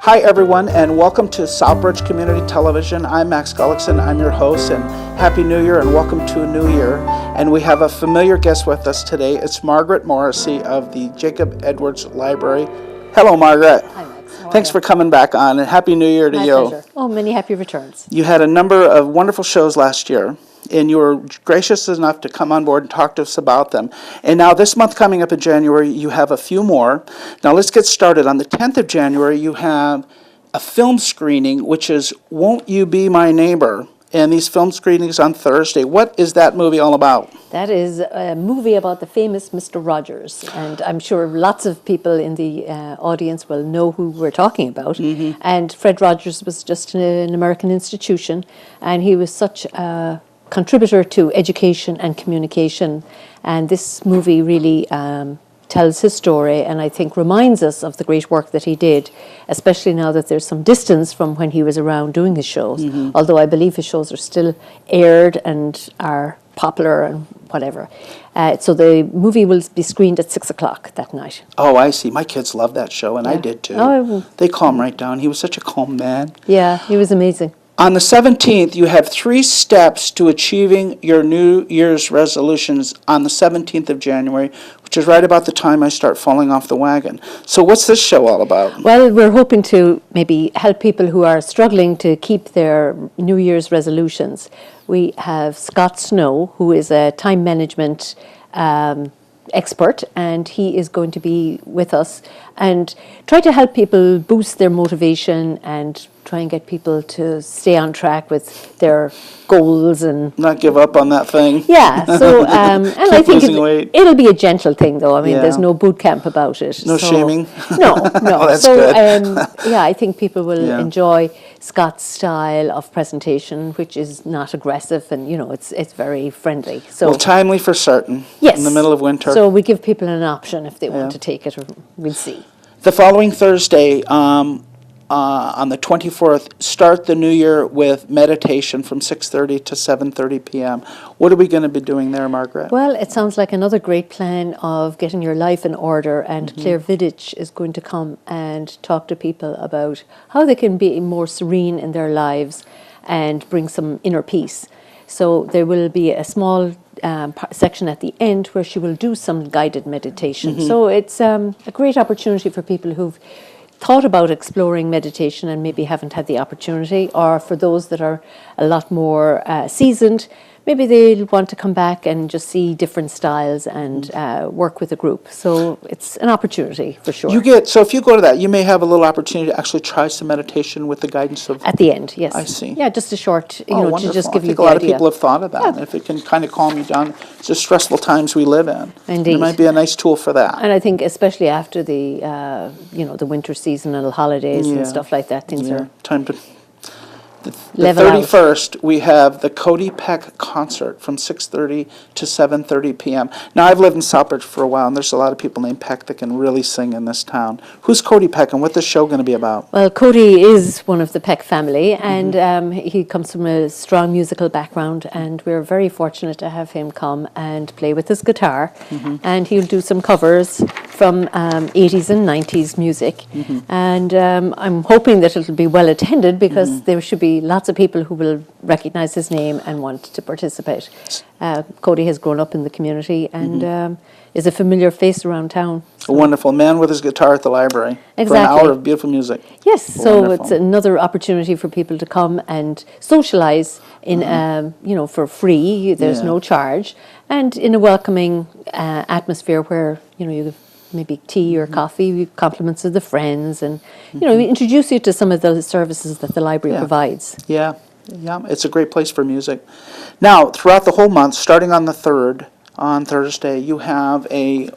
Hi everyone, and welcome to Southbridge Community Television. I'm Max Gullickson, I'm your host, and Happy New Year and welcome to a new year. And we have a familiar guest with us today. It's Margaret Morrissey of the Jacob Edwards Library. Hello, Margaret. Hi, Max. Thanks for coming back on, and Happy New Year to My you. pleasure. Oh, many happy returns. You had a number of wonderful shows last year, and you were gracious enough to come on board and talk to us about them. And now this month coming up in January, you have a few more. Now let's get started. On the 10th of January, you have a film screening, which is Won't You Be My Neighbor? And these film screenings on Thursday. What is that movie all about? That is a movie about the famous Mr. Rogers, and I'm sure lots of people in the audience will know who we're talking about. Mm-hmm. And Fred Rogers was just an American institution, and he was such a contributor to education and communication. And this movie really tells his story, and I think reminds us of the great work that he did, especially now that there's some distance from when he was around doing his shows. Mm-hmm. Although I believe his shows are still aired and are popular and whatever. So the movie will be screened at 6 o'clock that night. Oh, I see. My kids love that show, and I did too. Oh, they calm right down. He was such a calm man. Yeah, he was amazing. On the 17th, you have 3 steps to achieving your New Year's resolutions on the 17th of January, which is right about the time I start falling off the wagon. So what's this show all about? Well, we're hoping to maybe help people who are struggling to keep their New Year's resolutions. We have Scott Snow, who is a time management expert, and he is going to be with us and try to help people boost their motivation and try and get people to stay on track with their goals and not give up on that thing. Yeah, so and I think it'll be a gentle thing, though. I mean, there's no boot camp about it. No shaming. No. Oh, that's so, good. Yeah, I think people will enjoy Scott's style of presentation, which is not aggressive, and it's very friendly. So well, timely for certain. Yes. In the middle of winter. So we give people an option if they want to take it, or we'll see. The following Thursday, on the 24th, start the new year with meditation from 6:30 to 7:30 p.m. What are we going to be doing there, Margaret? Well, it sounds like another great plan of getting your life in order, and Claire Vidic is going to come and talk to people about how they can be more serene in their lives and bring some inner peace. So there will be a small section at the end where she will do some guided meditation. So it's a great opportunity for people who've thought about exploring meditation and maybe haven't had the opportunity, or for those that are a lot more seasoned, maybe they'll want to come back and just see different styles and work with a group. So it's an opportunity for sure. So if you go to that, you may have a little opportunity to actually try some meditation with the guidance of... At the end, yes. I see. Yeah, just a short, to wonderful. just give you the idea. I think a lot of people have thought of that. Yeah. If it can kind of calm you down, it's the stressful times we live in. Indeed. It might be a nice tool for that. And I think especially after the, the winter seasonal holidays and stuff like that, things are... Time to... The Level 31st, we have the Cody Peck concert from 6:30 to 7:30 p.m. Now, I've lived in Southbridge for a while, and there's a lot of people named Peck that can really sing in this town. Who's Cody Peck, and what's the show going to be about? Well, Cody is one of the Peck family, and he comes from a strong musical background, and we're very fortunate to have him come and play with his guitar, and he'll do some covers from 80s and 90s music, and I'm hoping that it'll be well attended, because there should be lots of people who will recognize his name and want to participate. Cody has grown up in the community and is a familiar face around town. So. A wonderful man with his guitar at the library. Exactly. For an hour of beautiful music. Yes, so it's another opportunity for people to come and socialize in, for free. There's no charge, and in a welcoming atmosphere where you have maybe tea or coffee, compliments of the friends, and introduce you to some of the services that the library provides. Yeah, it's a great place for music. Now, throughout the whole month, starting on the 3rd, on Thursday, you have the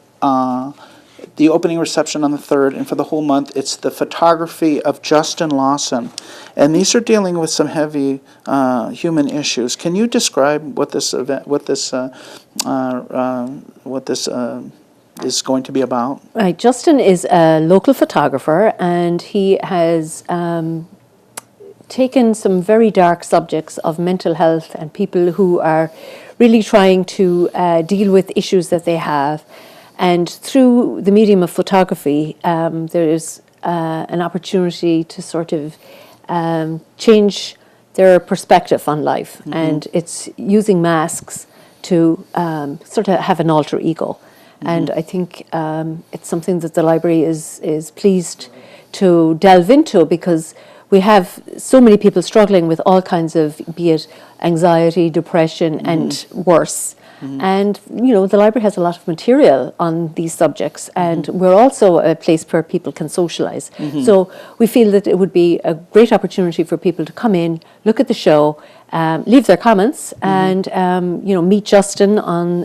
opening reception on the 3rd, and for the whole month, it's the photography of Justin Lawson, and these are dealing with some heavy human issues. Can you describe what this event, is going to be about? Right, Justin is a local photographer, and he has taken some very dark subjects of mental health and people who are really trying to deal with issues that they have. And through the medium of photography, there is an opportunity to sort of change their perspective on life, and it's using masks to sort of have an alter ego. And I think it's something that the library is pleased to delve into, because we have so many people struggling with all kinds of, be it anxiety, depression, and worse. And, you know, the library has a lot of material on these subjects, and we're also a place where people can socialise. So we feel that it would be a great opportunity for people to come in, look at the show, leave their comments, and, you know, meet Justin on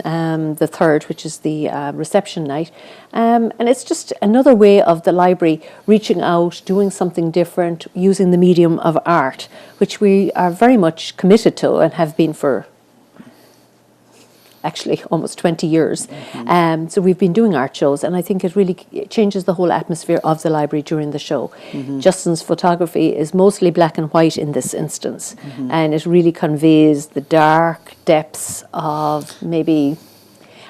the 3rd, which is the reception night. And it's just another way of the library reaching out, doing something different, using the medium of art, which we are very much committed to and have been for actually almost 20 years. So we've been doing art shows, and I think it really changes the whole atmosphere of the library during the show. Justin's photography is mostly black and white in this instance, and it really conveys the dark depths of maybe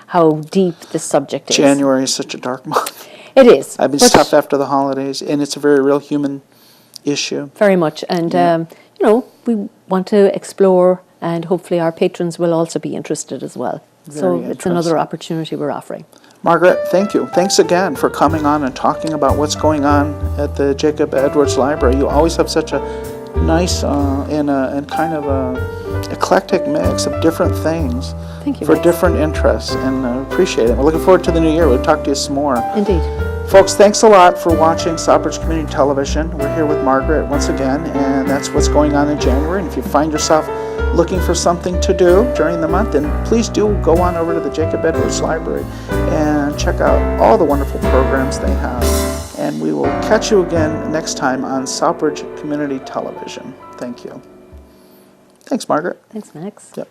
how deep the subject is. January is such a dark month. It is. I've been but tough after the holidays, and it's a very real human issue. very much. And, you know, we want to explore, and hopefully our patrons will also be interested as well. So Very it's another interesting. opportunity we're offering. Margaret, thank you. Thanks again for coming on and talking about what's going on at the Jacob Edwards Library. You always have such a nice and kind of a eclectic mix of different things Thank you, for Max. different interests, and appreciate it. We're looking forward to the new year. We'll talk to you some more. Indeed. Folks, thanks a lot for watching Stockbridge Community Television. We're here with Margaret once again, and that's what's going on in January. And if you find yourself looking for something to do during the month, then please do go on over to the Jacob Edwards Library and check out all the wonderful programs they have. And we will catch you again next time on Stockbridge Community Television. Thank you. Thanks, Margaret. Thanks, Max. Yep.